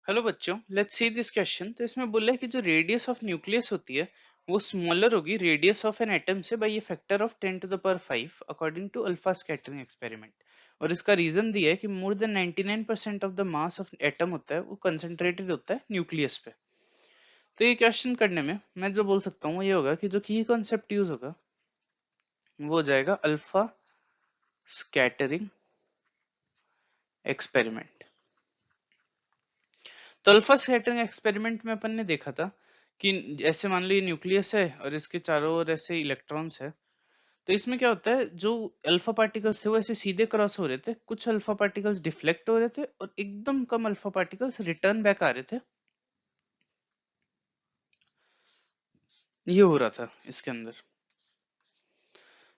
Hello बच्चों, let's see this question. तो इसमें बोला है कि जो रेडियस ऑफ न्यूक्लियस होती है वो स्मॉलर होगी रेडियस ऑफ एन एटम से by a factor of 10 to the power 5 according to alpha scattering experiment. और इसका रीजन दिया है कि more than 99% of the mass of atom होता है वो कंसंट्रेटेड होता है न्यूक्लियस पे। तो ये क्वेश्चन करने में मैं जो बोल सकता हूँ वो ये होगा कि जो की कॉन्सेप्ट यूज होगा वो हो जाएगा अल्फा स्कैटरिंग एक्सपेरिमेंट। तो अल्फा स्कैटरिंग एक्सपेरिमेंट में अपन ने देखा था कि ऐसे मान लो ये न्यूक्लियस है और इसके चारों ओर ऐसे इलेक्ट्रॉन्स है। तो इसमें क्या होता है, जो अल्फा पार्टिकल्स थे वो ऐसे सीधे क्रॉस हो रहे थे, कुछ अल्फा पार्टिकल्स डिफ्लेक्ट हो रहे थे और एकदम कम अल्फा पार्टिकल्स रिटर्न बैक आ रहे थे। ये हो रहा था इसके अंदर।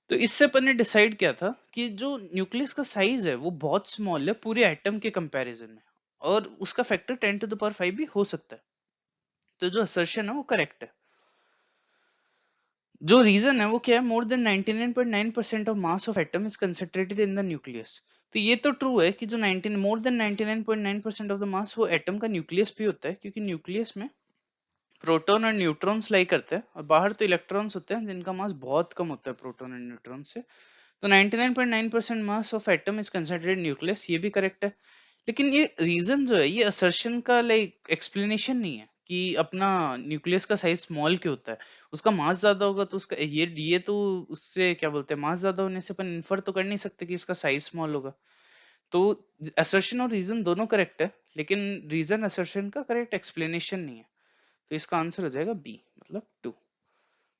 तो इससे अपन ने डिसाइड किया था कि जो न्यूक्लियस का साइज है वो बहुत स्मॉल है पूरे एटम के कंपैरिजन में, और उसका फैक्टर 10 टू द पावर 5 भी हो सकता है। तो जो असर्शन है वो करेक्ट है। जो रीजन है वो क्या है, more than 99.9% of mass of atom is concentrated in the nucleus. तो ये तो ट्रू है कि जो 19 मोर देन 99.9% ऑफ द मास वो एटम का न्यूक्लियस भी होता है, क्योंकि न्यूक्लियस में प्रोटॉन और न्यूट्रॉन्स लाई करते हैं और बाहर तो इलेक्ट्रॉन्स होते हैं जिनका मास बहुत कम होता है प्रोटॉन और न्यूट्रॉन से। तो 99.9% मास of atom is concentrated nucleus, ये भी करेक्ट है। लेकिन ये रीजन जो है ये असर्शन का लाइक एक्सप्लेनेशन नहीं है कि अपना न्यूक्लियस का साइज स्मॉल क्यों होता है। उसका मास ज्यादा होगा तो उसका ये तो उससे क्या बोलते हैं, मास ज्यादा होने से अपन इन्फर तो कर नहीं सकते कि इसका साइज स्मॉल होगा। तो असर्शन और रीजन दोनों करेक्ट है, लेकिन रीजन असर्शन का करेक्ट एक्सप्लेनेशन नहीं है। तो इसका आंसर हो जाएगा बी, मतलब 2।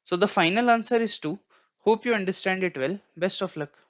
So the final answer is 2। Hope you understand it well. Best of luck.